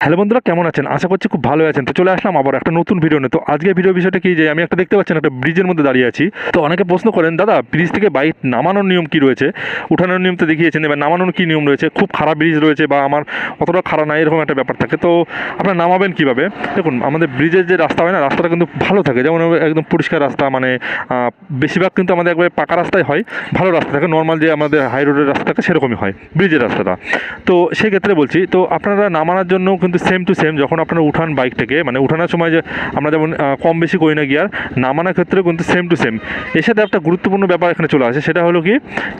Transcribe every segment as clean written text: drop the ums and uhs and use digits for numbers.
Hello বন্ধুরা, কেমন আছেন? আশা করছি খুব ভালো আছেন। তো চলে আসলাম আবার একটা নতুন ভিডিও নিয়ে। তো আজকের ভিডিও বিষয়টা কি, যে আমি একটা দেখতে পাচ্ছেন একটা ব্রিজের মধ্যে দাঁড়িয়ে আছি। তো অনেকে প্রশ্ন করেন, দাদা ব্রিজ থেকে বাইক নামানোর নিয়ম কি রয়েছে? উঠানোর নিয়ম তো দেখিয়েছেন, এবার নামানোর কি নিয়ম রয়েছে? খুব খারাপ ব্রিজ রয়েছে বা আমার অতটা খারাপ না, এরকম একটা ব্যাপার থাকে। তো আপনারা নামাবেন কীভাবে? দেখুন, আমাদের ব্রিজের যে রাস্তা হয় না, রাস্তাটা কিন্তু ভালো থাকে, যেমন একদম পরিষ্কার রাস্তা, মানে বেশিরভাগ কিন্তু আমাদের একবারে পাকা রাস্তায় হয়, ভালো রাস্তা থাকে, নর্মাল যে আমাদের হাই রোডের রাস্তা থাকে সেরকমই হয় ব্রিজের রাস্তাটা। তো সেক্ষেত্রে বলছি, তো আপনারা নামানোর জন্য কিন্তু সেম টু সেম, যখন আপনারা উঠান বাইকটাকে, মানে উঠানোর সময় যে আমরা যেমন কম বেশি করি না গিয়ার, নামানোর ক্ষেত্রে কিন্তু সেম টু সেম। এর সাথে একটা গুরুত্বপূর্ণ ব্যাপার এখানে চলে আসে, সেটা হলো কি,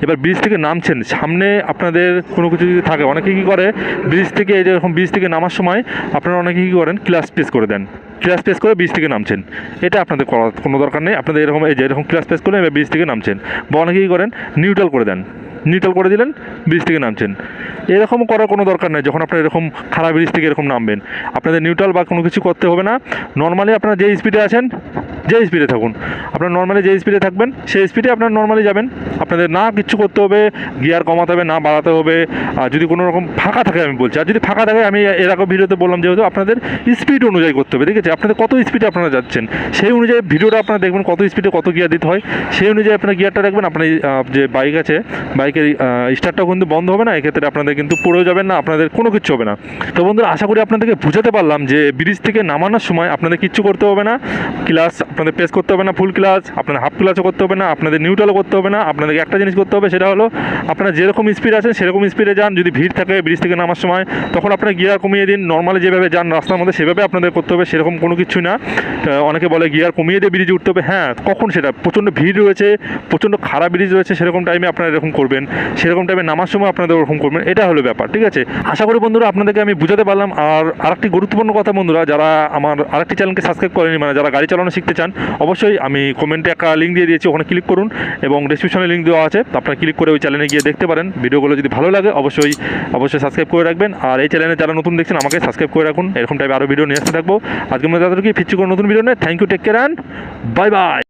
এবার ব্রিজ থেকে নামছেন, সামনে আপনাদের কোনো কিছু যদি থাকে, অনেকে কী করে ব্রিজ থেকে, এই যেরকম ব্রিজ থেকে নামার সময় আপনারা অনেকে কী করেন, ক্লাচ প্রেস করে দেন, ক্লাচ প্রেস করে ব্রিজ থেকে নামছেন। এটা আপনাদের করার কোনো দরকার নেই। আপনাদের এরকম, এই যে এরকম ক্লাচ প্রেস করে এবার ব্রিজ থেকে নামছেন, বা অনেকে কী করেন, নিউট্রাল করে দেন, নিউট্রাল করে দিলেন, ব্রিজ থেকে নামছেন। এরকম করার কোনো দরকার নেই। যখন আপনারা এরকম খারাপ ব্রিজ থেকে এরকম নামবেন, আপনাদের নিউট্রাল বা কোনো কিছু করতে হবে না। নর্মালি আপনারা যে স্পিডে আছেন, যে স্পিডে থাকুন, আপনার নর্মালি যে স্পিডে থাকবেন সেই স্পিডে আপনার নর্মালি যাবেন। আপনাদের না কিচ্ছু করতে হবে, গিয়ার কমাতে হবে না, বাড়াতে হবে। আর যদি কোনো রকম ফাঁকা থাকে, আমি বলছি, আর যদি ফাঁকা থাকে, আমি এর আগে ভিডিওতে বললাম, যেহেতু আপনাদের স্পিড অনুযায়ী করতে হবে, ঠিক আছে? আপনাদের কত স্পিডে আপনারা যাচ্ছেন সেই অনুযায়ী ভিডিওটা আপনারা দেখবেন, কত স্পিডে কত গিয়ার দিতে হয় সেই অনুযায়ী আপনার গিয়ারটা রাখবেন। আপনার যে বাইক আছে, বাইকের স্টার্টটাও কিন্তু বন্ধ হবে না, এক্ষেত্রে আপনাদের কিন্তু পড়েও যাবেন না, আপনাদের কোনো কিচ্ছু হবে না। তো বন্ধুরা, আশা করি আপনাদেরকে বুঝাতে পারলাম যে ব্রিজ থেকে নামানোর সময় আপনাদের কিচ্ছু করতে হবে না। ক্লাচ আপনাদের প্রেস করতে হবে না, ফুল ক্লাচ, আপনাদের হাফ ক্লাচও করতে হবে না, আপনাদের নিউট্রালও করতে হবে না। আপনাদেরকে একটা জিনিস করতে হবে, সেটা হলো আপনারা যেরকম স্পিড আছেন সেরকম স্পিডে যান। যদি ভিড় থাকে ব্রিজ থেকে নামার সময়, তখন আপনারা গিয়ার কমিয়ে দিন। নর্মালি যেভাবে যান রাস্তার মধ্যে, সেভাবে আপনাদের করতে হবে, সেরকম কোনো কিছু না। অনেকে বলে গিয়ার কমিয়ে দিয়ে ব্রিজে উঠতে হবে। হ্যাঁ, কখন সেটা প্রচণ্ড ভিড় রয়েছে, প্রচণ্ড খারাপ ব্রিজ রয়েছে, সেরকম টাইমে আপনারা এরকম করবেন, সেরকম টাইমে নামার সময় আপনাদের ওরকম করবেন। এটা হলো ব্যাপার, ঠিক আছে? আশা করি বন্ধুরা আপনাদেরকে আমি বুঝাতে পারলাম। আর আরেকটি গুরুত্বপূর্ণ কথা বন্ধুরা, যারা আমার আরেকটি চ্যানেলকে সাবস্ক্রাইব করেনি, মানে যারা গাড়ি চালানো শিখতে চান, অবশ্যই আমি কমেন্টে একটা লিঙ্ক দিয়ে দিয়েছি, ওখানে ক্লিক করুন, এবং ডিসক্রিপশনে লিঙ্ক দেওয়া আছে, আপনারা ক্লিক করে ওই চ্যানেলে গিয়ে দেখতে পারেন। ভিডিওগুলো যদি ভালো লাগে অবশ্যই সাবস্ক্রাইব করে রাখবেন। আর এই চ্যানেলে যারা নতুন দেখছেন, আমাকে সাবস্ক্রাইব করে রাখুন। এরকম টাইপের আরও ভিডিও নিয়ে আসতে থাকবো। আজকে আমরা তাদেরকে ফিরছি কোনো নতুন ভিডিও নেই। Thank you, take care and bye by.